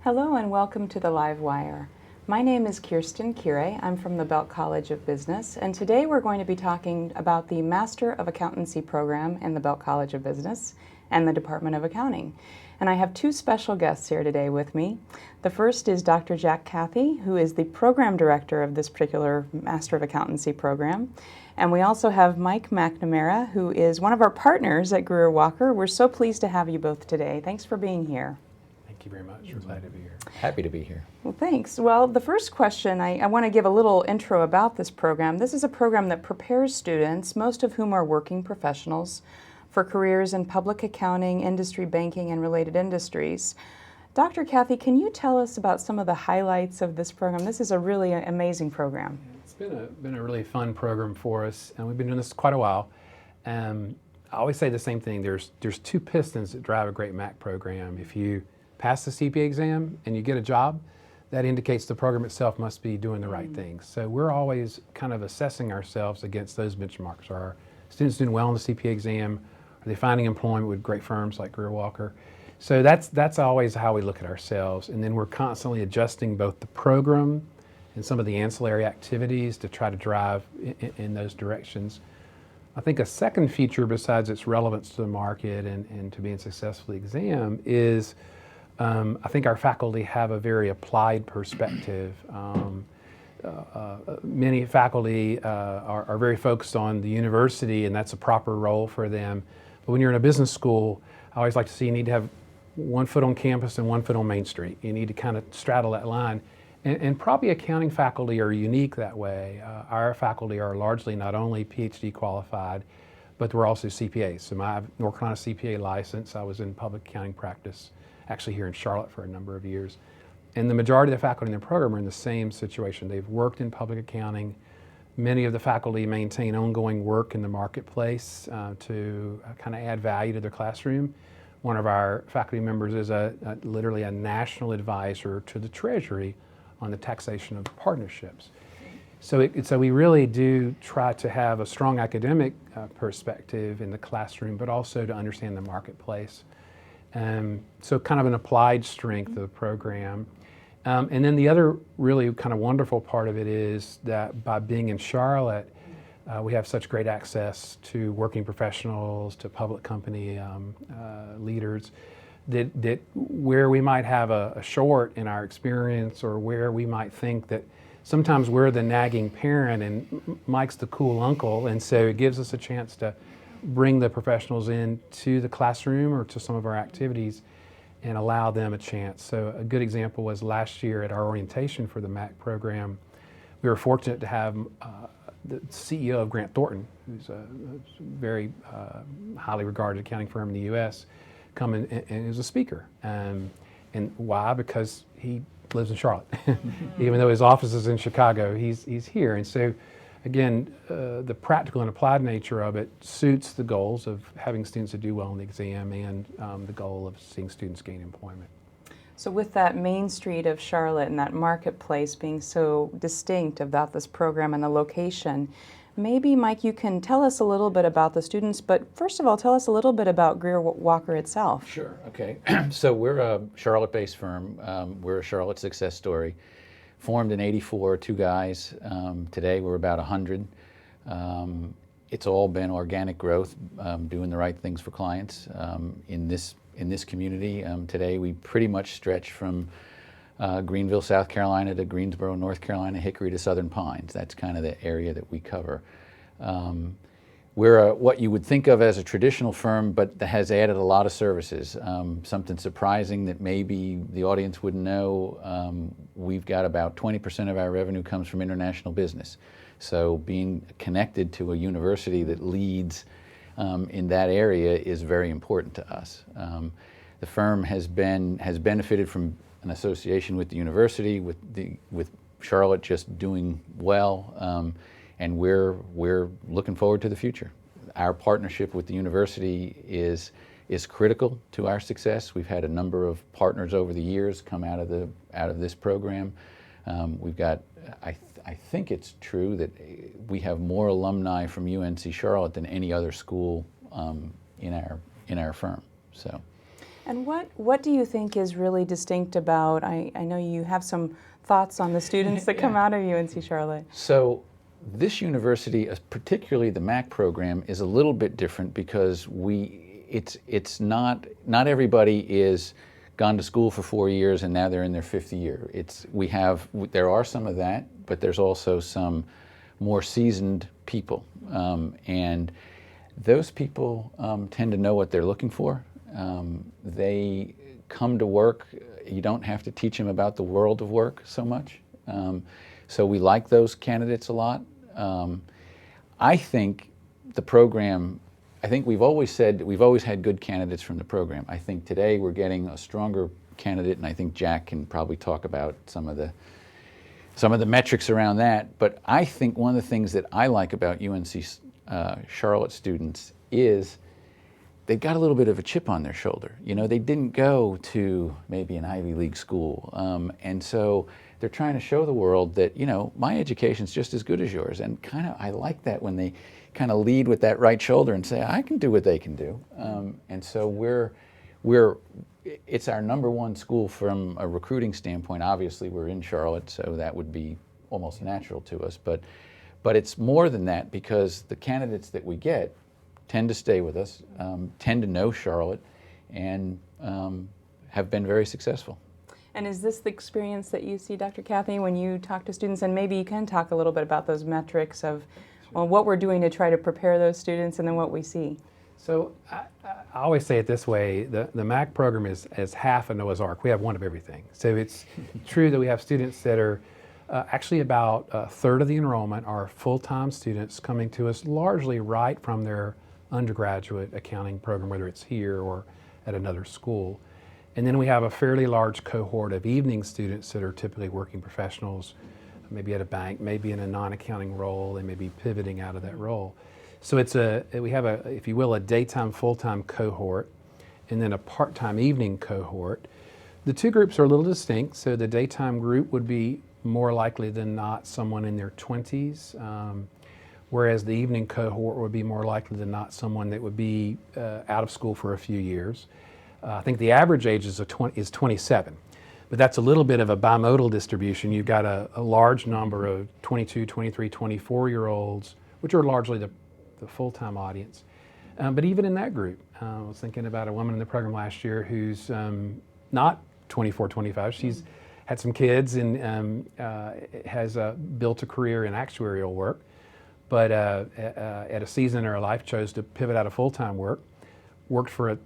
Hello and welcome to the Live Wire. My name is Kirsten Kire. I'm from the Belk College of Business, and today we're going to be talking about the Master of Accountancy program in the Belk College of Business and the Department of Accounting. And I have two special guests here today with me. The first is Dr. Jack Cathy, who is the program director of this particular Master of Accountancy program. And we also have Mike McNamara, who is one of our partners at Greer Walker. We're so pleased to have you both today. Thanks for being here. Thank you very much. We're glad to be here. Happy to be here. Well, thanks. Well, the first question, I want to give a little intro about this program. This is a program that prepares students, most of whom are working professionals, for careers in public accounting, industry banking, and related industries. Dr. Cathy, can you tell us about some of the highlights of this program? This is a really amazing program. It's been a really fun program for us, and we've been doing this quite a while. I always say the same thing. There's two pistons that drive a great MAC program. If you pass the CPA exam and you get a job, that indicates the program itself must be doing the right things. So we're always kind of assessing ourselves against those benchmarks. Are our students doing well on the CPA exam? Are they finding employment with great firms like Greer Walker? So that's always how we look at ourselves. And then we're constantly adjusting both the program and some of the ancillary activities to try to drive in those directions. I think a second feature besides its relevance to the market and to being successful exam is I think our faculty have a very applied perspective. Many faculty are very focused on the university, and that's a proper role for them. But when you're in a business school, I always like to see you need to have one foot on campus and one foot on Main Street. You need to kind of straddle that line. And probably accounting faculty are unique that way. Our faculty are largely not only PhD qualified, but we're also CPAs. So my North Carolina CPA license, I was in public accounting practice, actually here in Charlotte for a number of years. And the majority of the faculty in the program are in the same situation. They've worked in public accounting. Many of the faculty maintain ongoing work in the marketplace to kind of add value to their classroom. One of our faculty members is literally a national advisor to the Treasury on the taxation of partnerships. So we really do try to have a strong academic perspective in the classroom, but also to understand the marketplace. So kind of an applied strength of the program. And then the other really kind of wonderful part of it is that by being in Charlotte, we have such great access to working professionals, to public company leaders, that where we might have a short in our experience, or where we might think that sometimes we're the nagging parent and Mike's the cool uncle, and so it gives us a chance to bring the professionals in to the classroom or to some of our activities and allow them a chance. So a good example was last year at our orientation for the MAC program. We were fortunate to have the CEO of Grant Thornton, who's a very highly regarded accounting firm in the U.S., come in and is a speaker. And why? Because he lives in Charlotte. Even though his office is in Chicago, he's here. And so again, the practical and applied nature of it suits the goals of having students to do well in the exam and the goal of seeing students gain employment. So with that Main Street of Charlotte and that marketplace being so distinct about this program and the location, maybe, Mike, you can tell us a little bit about the students, but first of all, tell us a little bit about Greer Walker itself. Sure, okay. So we're a Charlotte-based firm. We're a Charlotte success story. Formed in '84, two guys. Today we're about 100. It's all been organic growth, doing the right things for clients. In this community, today we pretty much stretch from Greenville, South Carolina to Greensboro, North Carolina, Hickory to Southern Pines. That's kind of the area that we cover. We're what you would think of as a traditional firm, but that has added a lot of services. Something surprising that maybe the audience wouldn't know, we've got about 20% of our revenue comes from international business. So being connected to a university that leads in that area is very important to us. The firm has benefited from an association with the university, with Charlotte just doing well, and we're looking forward to the future. Our partnership with the university is critical to our success. We've had a number of partners over the years come out of this program. We've got, I think it's true that we have more alumni from UNC Charlotte than any other school in our firm. So. And what do you think is really distinct about, I know you have some thoughts on the students that come out of UNC Charlotte. So this university, particularly the MAC program, is a little bit different because it's not everybody is gone to school for 4 years and now they're in their 5th year. There are some of that, but there's also some more seasoned people, and those people tend to know what they're looking for. They come to work. You don't have to teach them about the world of work so much. So we like those candidates a lot. I think the program, I think we've always had good candidates from the program. I think today we're getting a stronger candidate, and I think Jack can probably talk about some of the metrics around that. But I think one of the things that I like about UNC Charlotte students is they've got a little bit of a chip on their shoulder. You know, they didn't go to maybe an Ivy League school, and so they're trying to show the world that, you know, my education's just as good as yours. And kind of, I like that when they kind of lead with that right shoulder and say, I can do what they can do. And so it's our #1 school from a recruiting standpoint. Obviously, we're in Charlotte, so that would be almost natural to us. But it's more than that, because the candidates that we get tend to stay with us, tend to know Charlotte, and have been very successful. And is this the experience that you see, Dr. Kathy, when you talk to students? And maybe you can talk a little bit about those metrics of what we're doing to try to prepare those students and then what we see. So I always say it this way, the MAC program is half a Noah's Ark. We have one of everything. So it's true that we have students that are actually about a third of the enrollment are full-time students coming to us largely right from their undergraduate accounting program, whether it's here or at another school. And then we have a fairly large cohort of evening students that are typically working professionals, maybe at a bank, maybe in a non-accounting role. They may be pivoting out of that role. So we have if you will, a daytime, full-time cohort, and then a part-time evening cohort. The two groups are a little distinct. So the daytime group would be more likely than not someone in their 20s, whereas the evening cohort would be more likely than not someone that would be out of school for a few years. I think the average age is 27, but that's a little bit of a bimodal distribution. You've got a large number of 22, 23, 24-year-olds, which are largely the full-time audience. But even in that group, I was thinking about a woman in the program last year who's not 24, 25. She's had some kids and has built a career in actuarial work, but at a season in her life chose to pivot out of full-time work, worked for a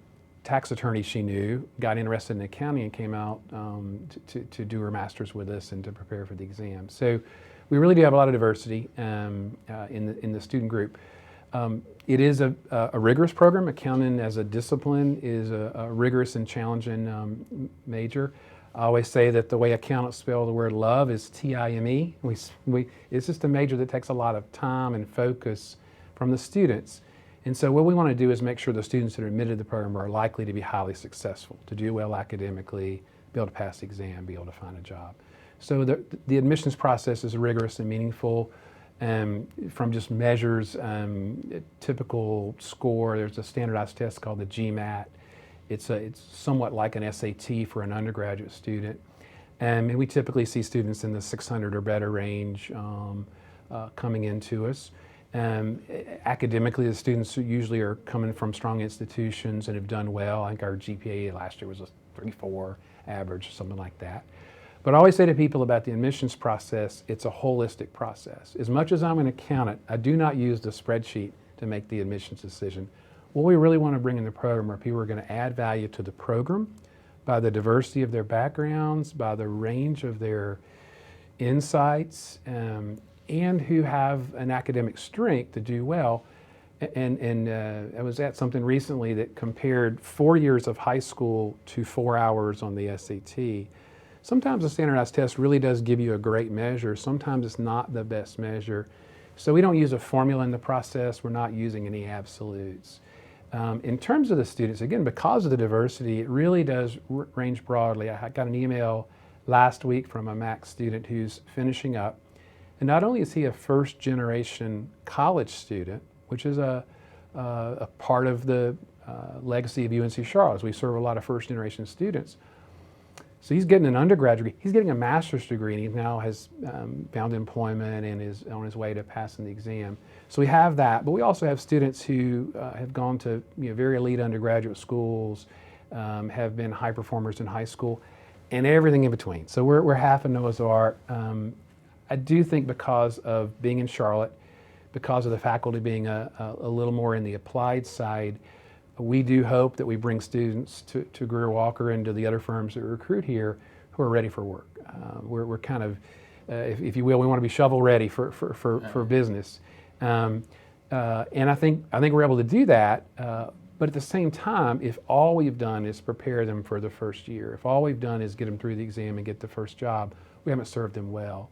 tax attorney she knew, got interested in accounting, and came out to do her master's with us and to prepare for the exam. So we really do have a lot of diversity in the student group. It is a rigorous program. Accounting as a discipline is a rigorous and challenging major. I always say that the way accountants spell the word love is T-I-M-E. It's just a major that takes a lot of time and focus from the students. And so what we want to do is make sure the students that are admitted to the program are likely to be highly successful, to do well academically, be able to pass the exam, be able to find a job. So the admissions process is rigorous and meaningful. From just measures, typical score, there's a standardized test called the GMAT. It's somewhat like an SAT for an undergraduate student. And we typically see students in the 600 or better range coming into us. Academically, the students usually are coming from strong institutions and have done well. I think our GPA last year was a 3.4 average, something like that. But I always say to people about the admissions process, it's a holistic process. As much as I'm an accountant, I do not use the spreadsheet to make the admissions decision. What we really want to bring in the program are people who are going to add value to the program by the diversity of their backgrounds, by the range of their insights, and who have an academic strength to do well. And I was at something recently that compared 4 years of high school to 4 hours on the SAT. Sometimes the standardized test really does give you a great measure. Sometimes it's not the best measure. So we don't use a formula in the process. We're not using any absolutes. In terms of the students, again, because of the diversity, it really does range broadly. I got an email last week from a MAC student who's finishing up. And not only is he a first-generation college student, which is a part of the legacy of UNC Charlotte. We serve a lot of first-generation students. So he's getting an undergraduate degree. He's getting a master's degree, and he now has found employment and is on his way to passing the exam. So we have that, but we also have students who have gone to very elite undergraduate schools, have been high performers in high school, and everything in between. So we're half a Noah's Ark. I do think because of being in Charlotte, because of the faculty being a little more in the applied side, we do hope that we bring students to Greer Walker and to the other firms that recruit here who are ready for work. We're kind of, if you will, we want to be shovel ready for business. And I think we're able to do that, but at the same time, if all we've done is prepare them for the first year, if all we've done is get them through the exam and get the first job, we haven't served them well.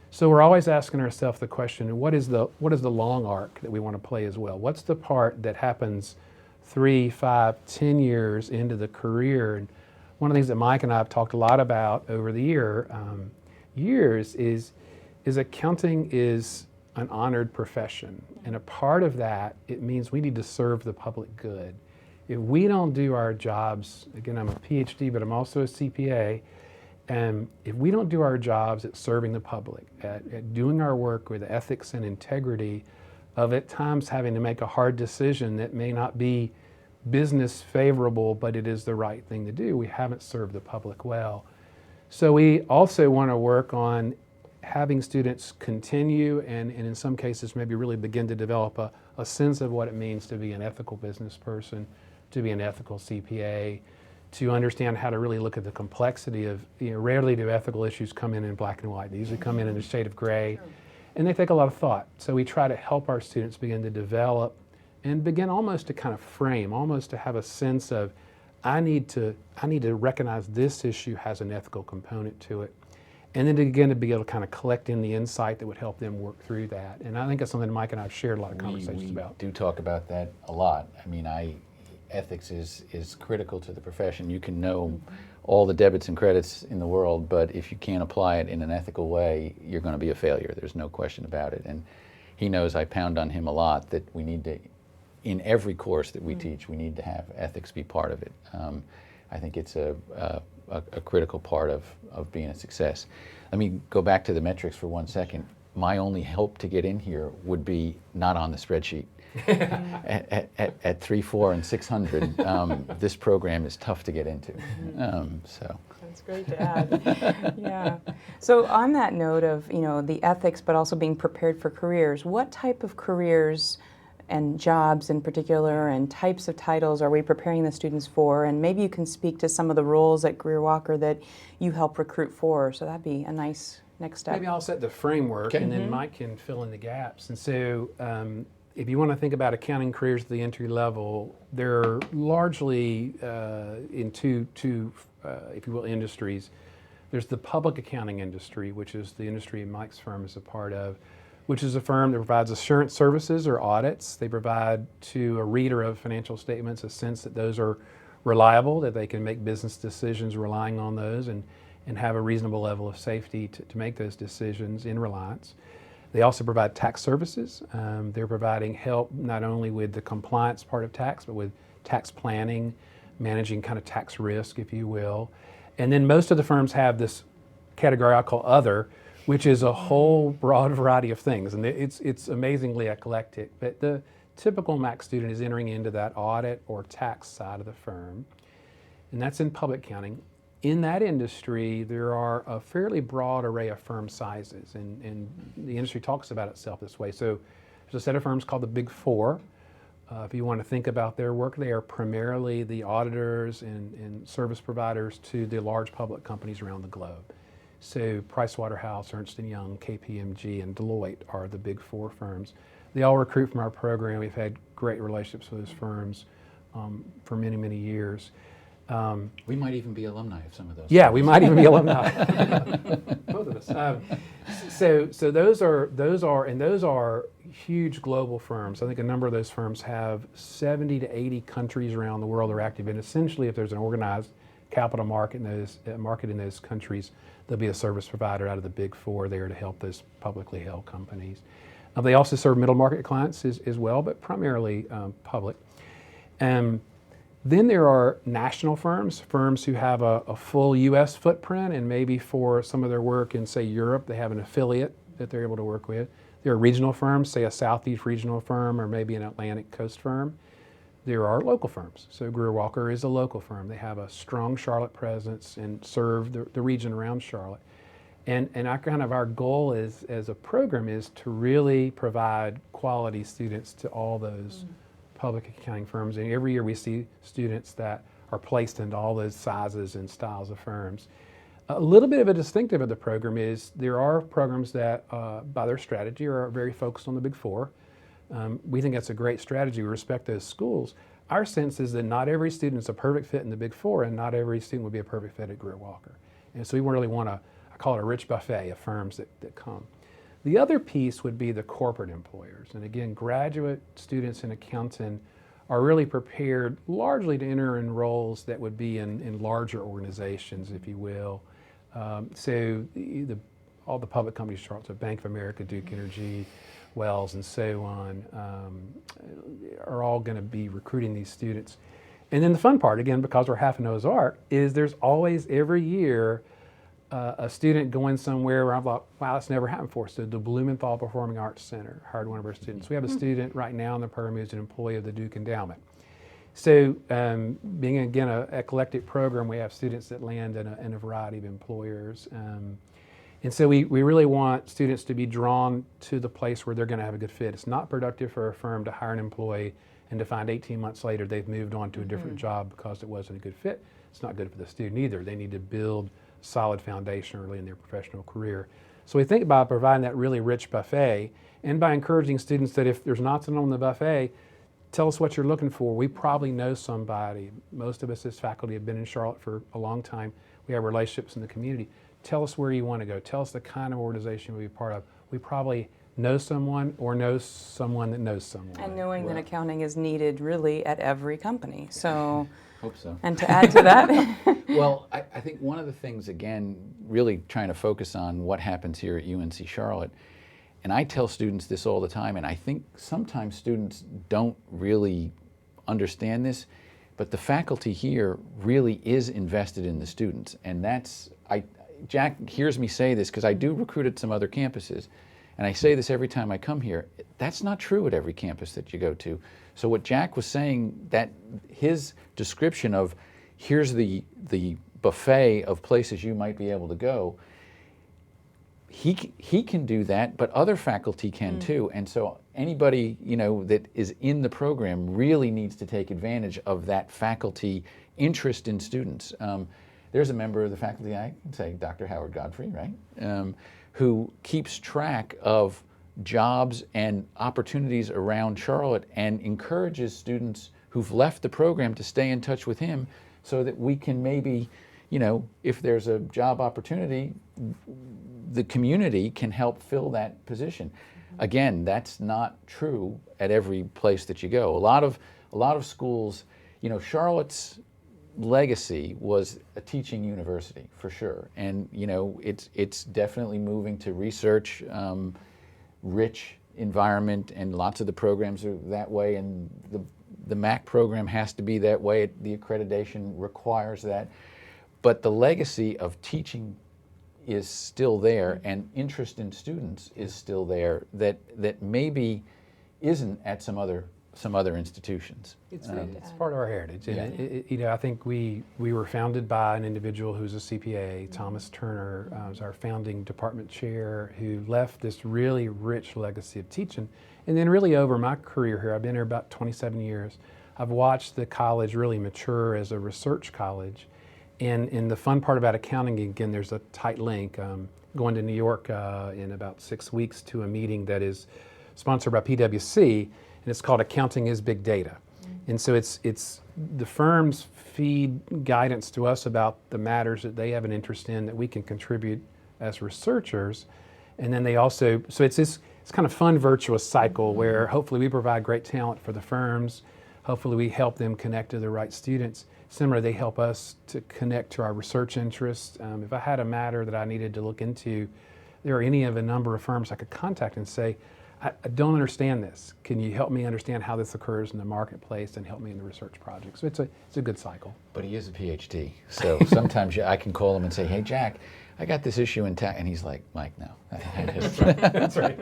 So we're always asking ourselves the question, what is the long arc that we want to play as well? What's the part that happens 3, 5, 10 years into the career? And one of the things that Mike and I have talked a lot about over the years is accounting is an honored profession. And a part of that, it means we need to serve the public good. If we don't do our jobs, again, I'm a PhD, but I'm also a CPA, and if we don't do our jobs at serving the public, at doing our work with ethics and integrity, of at times having to make a hard decision that may not be business favorable, but it is the right thing to do, we haven't served the public well. So we also want to work on having students continue and in some cases maybe really begin to develop a sense of what it means to be an ethical business person, to be an ethical CPA, to understand how to really look at the complexity of, rarely do ethical issues come in black and white. They usually come in a shade of gray, and they take a lot of thought. So we try to help our students begin to develop and begin almost to kind of frame, almost to have a sense of, I need to recognize this issue has an ethical component to it. And then again, to be able to kind of collect in the insight that would help them work through that. And I think that's something Mike and I have shared a lot of conversations about. We do talk about that a lot. I mean, ethics is critical to the profession. You can know all the debits and credits in the world, but if you can't apply it in an ethical way, you're going to be a failure. There's no question about it. And he knows I pound on him a lot that we need to, in every course that we teach, we need to have ethics be part of it. I think it's a critical part of being a success. Let me go back to the metrics for 1 second. My only hope to get in here would be not on the spreadsheet. At 3, 4, and 600, this program is tough to get into. So that's great to add. Yeah. So on that note of the ethics, but also being prepared for careers, what type of careers and jobs in particular and types of titles are we preparing the students for? And maybe you can speak to some of the roles at Greer Walker that you help recruit for. So that'd be a nice next step. Maybe I'll set the framework, and then Mike can fill in the gaps. And so if you want to think about accounting careers at the entry level, they're largely in two if you will, industries. There's the public accounting industry, which is the industry Mike's firm is a part of, which is a firm that provides assurance services or audits. They provide to a reader of financial statements a sense that those are reliable, that they can make business decisions relying on those and have a reasonable level of safety to make those decisions in reliance. They also provide tax services. They're providing help not only with the compliance part of tax, but with tax planning, managing kind of tax risk, if you will. And then most of the firms have this category I call other, which is a whole broad variety of things. And it's amazingly eclectic. But the typical Mac student is entering into that audit or tax side of the firm. And that's in public accounting. In that industry, there are a fairly broad array of firm sizes, and the industry talks about itself this way. So there's a set of firms called the Big Four. If you want to think about their work, they are primarily the auditors and service providers to the large public companies around the globe. So Pricewaterhouse, Ernst & Young, KPMG, and Deloitte are the Big Four firms. They all recruit from our program. We've had great relationships with those firms for many, many years. we might even be alumni of some of those. Yeah, we might even be alumni. Both of us. So those are huge global firms. I think a number of those firms have 70 to 80 countries around the world they're active in. Essentially, if there's an organized capital market in those countries, there'll be a service provider out of the Big Four there to help those publicly held companies. They also serve middle market clients as well, but primarily public. Then there are national firms, firms who have a full U.S. footprint, and maybe for some of their work in, say, Europe, they have an affiliate that they're able to work with. There are regional firms, say a Southeast regional firm or maybe an Atlantic Coast firm. There are local firms. So Greer Walker is a local firm. They have a strong Charlotte presence and serve the region around Charlotte. And our goal is, as a program, is to really provide quality students to all those public accounting firms. And every year we see students that are placed into all those sizes and styles of firms. A little bit of a distinctive of the program is there are programs that, by their strategy, are very focused on the Big Four. We think that's a great strategy. We respect those schools. Our sense is that not every student is a perfect fit in the Big Four, and not every student would be a perfect fit at Greer Walker. And so we really want to, I call it a rich buffet of firms that come. The other piece would be the corporate employers. And again, graduate students in accounting are really prepared largely to enter in roles that would be in larger organizations, if you will. All the public companies, so Bank of America, Duke Energy, Wells, and so on, are all going to be recruiting these students. And then the fun part, again, because we're half a Noah's Ark, is there's always every year a student going somewhere where I thought, wow, that's never happened before. So the Blumenthal Performing Arts Center hired one of our students. We have a student right now in the program who's an employee of the Duke Endowment. So being, again, an eclectic program, we have students that land in a variety of employers. And so we really want students to be drawn to the place where they're going to have a good fit. It's not productive for a firm to hire an employee and to find 18 months later they've moved on to a different job because it wasn't a good fit. It's not good for the student either. They need to build a solid foundation early in their professional career. So we think about providing that really rich buffet, and by encouraging students that if there's not something on the buffet, tell us what you're looking for. We probably know somebody. Most of us as faculty have been in Charlotte for a long time. We have relationships in the community. Tell us where you want to go. Tell us the kind of organization you'll be part of. We probably know someone or know someone that knows someone. And knowing that accounting is needed really at every company. So, hope so. And to add to that, well, I think one of the things, again, really trying to focus on what happens here at UNC Charlotte, and I tell students this all the time, and I think sometimes students don't really understand this, but the faculty here really is invested in the students. And that's, Jack hears me say this because I do recruit at some other campuses, and I say this every time I come here. That's not true at every campus that you go to. So what Jack was saying, that his description of here's the buffet of places you might be able to go, he can do that, but other faculty can too. And so anybody, you know, that is in the program really needs to take advantage of that faculty interest in students. There's a member of the faculty, I can say Dr. Howard Godfrey, right, who keeps track of jobs and opportunities around Charlotte and encourages students who've left the program to stay in touch with him so that we can maybe, you know, if there's a job opportunity, the community can help fill that position. Again, that's not true at every place that you go. A lot of schools, you know, Charlotte's legacy was a teaching university for sure, and you know it's definitely moving to research rich environment, and lots of the programs are that way, and the MAC program has to be that way. The accreditation requires that, but the legacy of teaching is still there, and interest in students is still there that maybe isn't at some other institutions. It's part of our heritage. And you know, I think we were founded by an individual who's a CPA, Thomas Turner, was our founding department chair, who left this really rich legacy of teaching. And then really over my career here, I've been here about 27 years, I've watched the college really mature as a research college. And the fun part about accounting, again, there's a tight link. Going to New York in about 6 weeks to a meeting that is sponsored by PwC, and it's called Accounting is Big Data. And so it's the firms feed guidance to us about the matters that they have an interest in that we can contribute as researchers. And then they also, so it's kind of fun virtuous cycle where hopefully we provide great talent for the firms, hopefully we help them connect to the right students. Similarly, they help us to connect to our research interests. If I had a matter that I needed to look into, there are any of a number of firms I could contact and say, I don't understand this. Can you help me understand how this occurs in the marketplace and help me in the research project? So it's a good cycle. But he is a PhD, so sometimes I can call him and say, "Hey, Jack, I got this issue in tax," and he's like, "Mike, no." That's right.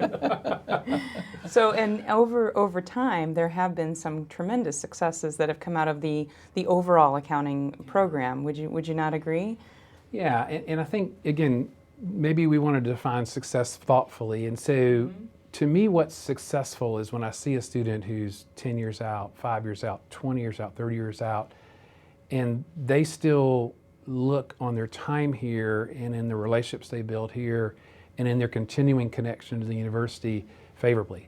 So, and over time, there have been some tremendous successes that have come out of the overall accounting program. Would you not agree? Yeah, and I think, again, maybe we want to define success thoughtfully. And so to me, what's successful is when I see a student who's 10 years out, 5 years out, 20 years out, 30 years out, and they still look on their time here and in the relationships they build here and in their continuing connection to the university favorably.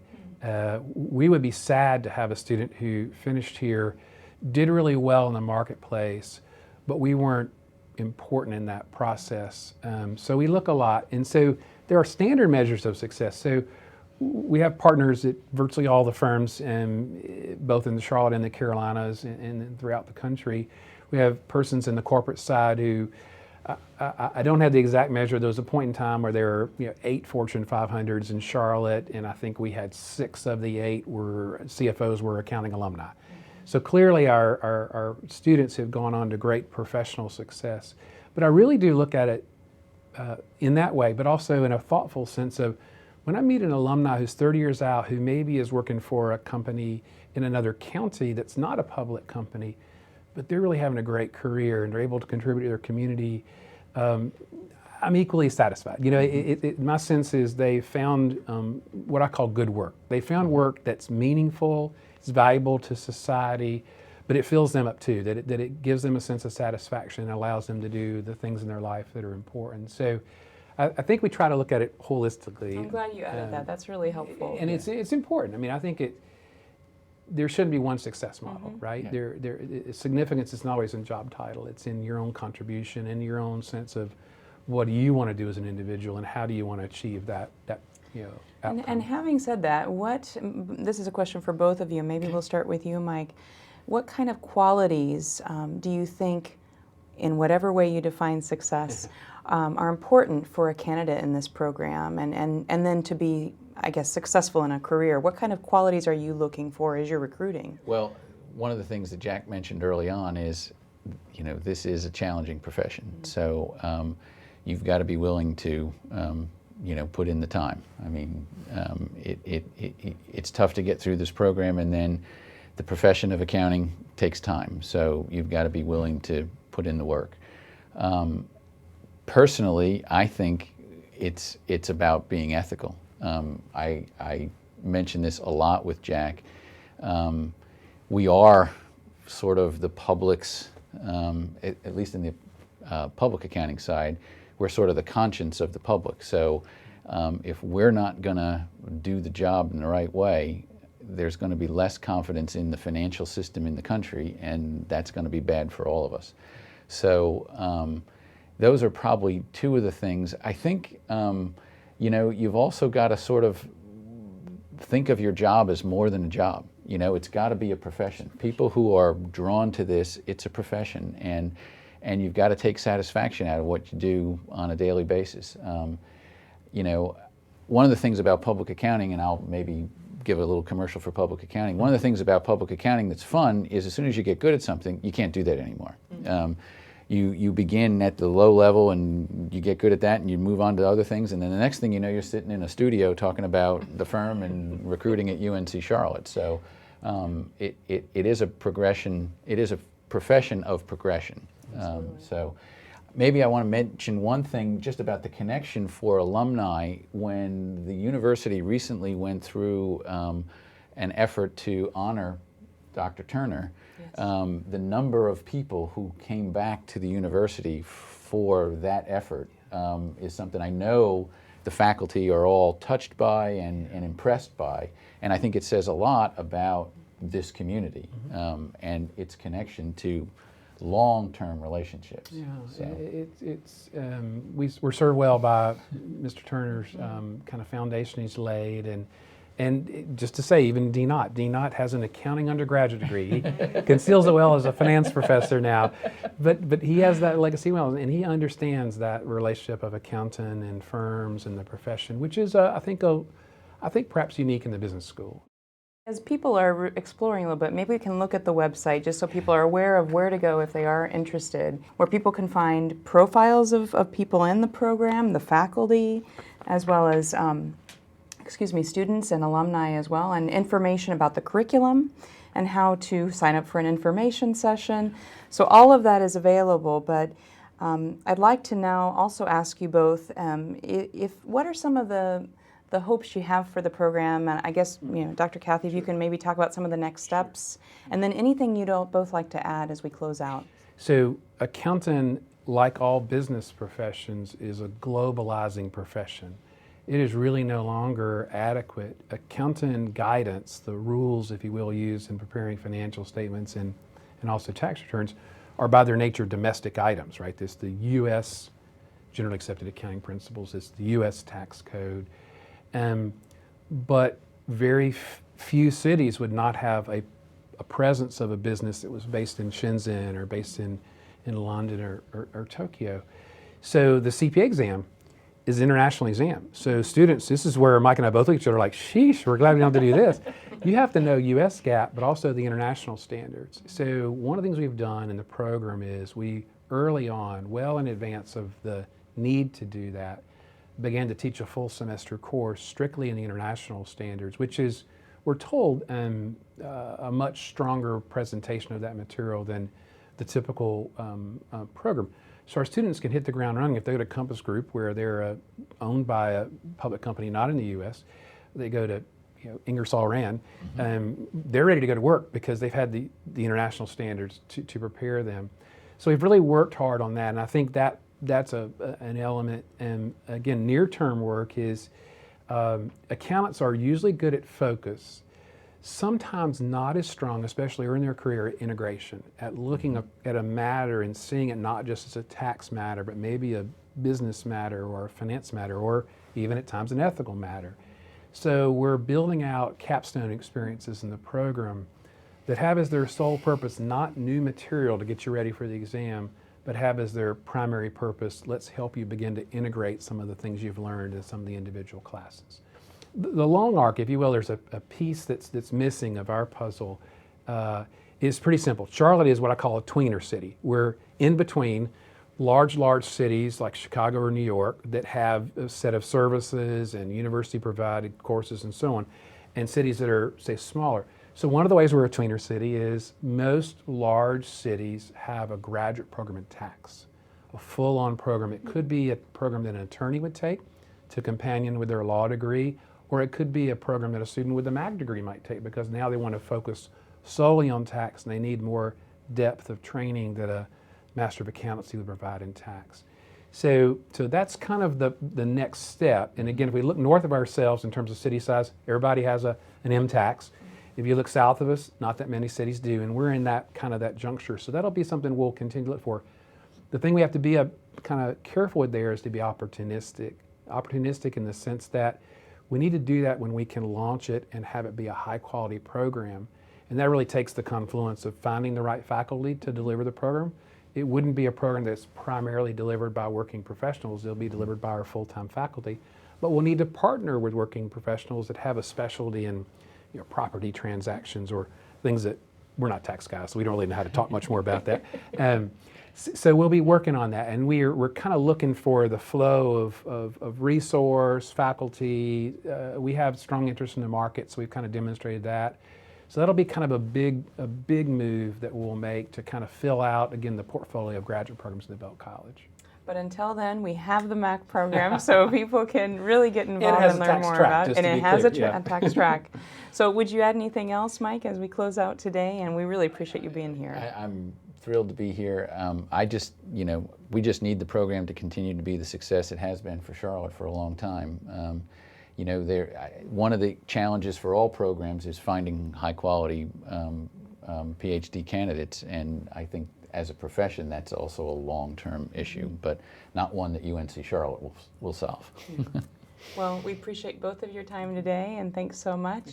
We would be sad to have a student who finished here, did really well in the marketplace, but we weren't important in that process. So we look a lot. And so there are standard measures of success. So we have partners at virtually all the firms, both in the Charlotte and the Carolinas and throughout the country. We have persons in the corporate side who, I don't have the exact measure. There was a point in time where there were 8 Fortune 500s in Charlotte, and I think we had 6 of the 8 were CFOs were accounting alumni. So clearly our students have gone on to great professional success. But I really do look at it in that way, but also in a thoughtful sense of when I meet an alumni who's 30 years out, who maybe is working for a company in another county that's not a public company, but they're really having a great career and they're able to contribute to their community, I'm equally satisfied. My sense is they found what I call good work. They found work that's meaningful, it's valuable to society, but it fills them up too, that it gives them a sense of satisfaction and allows them to do the things in their life that are important. So I think we try to look at it holistically. I'm glad you added that. That's really helpful. And it's important. I mean, I think there shouldn't be one success model, right? Yeah. Significance is not always in job title. It's in your own contribution and your own sense of what do you want to do as an individual and how do you want to achieve that outcome. And having said that, this is a question for both of you. Maybe we'll start with you, Mike. What kind of qualities do you think, in whatever way you define success, are important for a candidate in this program and then to be, I guess, successful in a career? What kind of qualities are you looking for as you're recruiting? Well, one of the things that Jack mentioned early on is, this is a challenging profession. So you've got to be willing to, put in the time. I mean, it's tough to get through this program, and then the profession of accounting takes time. So you've got to be willing to put in the work. Personally, I think it's about being ethical. I mention this a lot with Jack. We are sort of the public's, at least in the public accounting side, we're sort of the conscience of the public. So if we're not going to do the job in the right way, there's going to be less confidence in the financial system in the country, and that's going to be bad for all of us. So those are probably two of the things. I think, you've also got to sort of think of your job as more than a job. It's got to be a profession. People who are drawn to this, it's a profession, and you've got to take satisfaction out of what you do on a daily basis. One of the things about public accounting, and I'll maybe give a little commercial for public accounting, one of the things about public accounting that's fun is as soon as you get good at something, you can't do that anymore. You begin at the low level and you get good at that and you move on to other things, and then the next thing you know, you're sitting in a studio talking about the firm and recruiting at UNC Charlotte. So it is a progression, it is a profession of progression. So maybe I want to mention one thing just about the connection for alumni. When the university recently went through an effort to honor Dr. Turner, the number of people who came back to the university for that effort is something I know the faculty are all touched by and impressed by. And I think it says a lot about this community and its connection to long-term relationships. Yeah, so. We're served well by Mr. Turner's kind of foundation he's laid, and just to say, even Dean Ott has an accounting undergraduate degree. He conceals it well as a finance professor now, but he has that legacy well, and he understands that relationship of accountant and firms and the profession, which is, I think, I think perhaps unique in the business school. As people are exploring a little bit, maybe we can look at the website just so people are aware of where to go if they are interested, where people can find profiles of people in the program, the faculty, as well as students and alumni as well, and information about the curriculum and how to sign up for an information session. So all of that is available, but I'd like to now also ask you both, what are some of the hopes you have for the program? And I guess, Dr. Kathy, if you can maybe talk about some of the next steps, and then anything you'd both like to add as we close out. So accounting, like all business professions, is a globalizing profession. It is really no longer adequate. Accounting guidance, the rules, if you will, used in preparing financial statements and also tax returns, are by their nature domestic items, right? This the U.S. Generally Accepted Accounting Principles, it's the U.S. tax code. But very few cities would not have a presence of a business that was based in Shenzhen or based in London or Tokyo. So the CPA exam is an international exam. So students, this is where Mike and I both look at each other like, sheesh, we're glad we don't have to do this. You have to know US GAAP, but also the international standards. So one of the things we've done in the program is we early on, well in advance of the need to do that, began to teach a full semester course strictly in the international standards, which is, we're told, a much stronger presentation of that material than the typical program. So our students can hit the ground running. If they go to Compass Group, where they're owned by a public company not in the U.S., they go to Ingersoll Rand, they're ready to go to work because they've had the international standards to prepare them. So we've really worked hard on that, and I think that's an element. And again, near-term work is accountants are usually good at focus, sometimes not as strong, especially early in their career, at integration, at looking at a matter and seeing it not just as a tax matter, but maybe a business matter or a finance matter, or even at times an ethical matter. So we're building out capstone experiences in the program that have as their sole purpose not new material to get you ready for the exam, but have as their primary purpose, let's help you begin to integrate some of the things you've learned in some of the individual classes. The long arc, if you will, there's a piece that's missing of our puzzle, is pretty simple. Charlotte is what I call a tweener city. We're in between large cities like Chicago or New York that have a set of services and university-provided courses and so on, and cities that are, say, smaller. So one of the ways we're a tweener city is most large cities have a graduate program in tax, a full-on program. It could be a program that an attorney would take to companion with their law degree, or it could be a program that a student with a MAG degree might take because now they want to focus solely on tax and they need more depth of training that a Master of Accountancy would provide in tax. So that's kind of the next step. And again, if we look north of ourselves in terms of city size, everybody has an MTax. If you look south of us, not that many cities do, and we're in that kind of that juncture. So that'll be something we'll continue to look for. The thing we have to be kind of careful with there is to be opportunistic. Opportunistic in the sense that we need to do that when we can launch it and have it be a high quality program. And that really takes the confluence of finding the right faculty to deliver the program. It wouldn't be a program that's primarily delivered by working professionals. It'll be delivered by our full-time faculty. But we'll need to partner with working professionals that have a specialty in property transactions or things that we're not tax guys, so we don't really know how to talk much more about that. So we'll be working on that, and we're kind of looking for the flow of resource, faculty. We have strong interest in the market, so we've kind of demonstrated that. So that'll be kind of a big move that we'll make to kind of fill out, again, the portfolio of graduate programs at the Belk College. But until then, we have the MAC program, so people can really get involved and learn more about it. And it has a tax track. So would you add anything else, Mike, as we close out today? And we really appreciate you being here. I'm thrilled to be here. We just need the program to continue to be the success it has been for Charlotte for a long time. One of the challenges for all programs is finding high quality PhD candidates, and I think as a profession that's also a long-term issue, but not one that UNC Charlotte will solve. Well, we appreciate both of your time today, and thanks so much.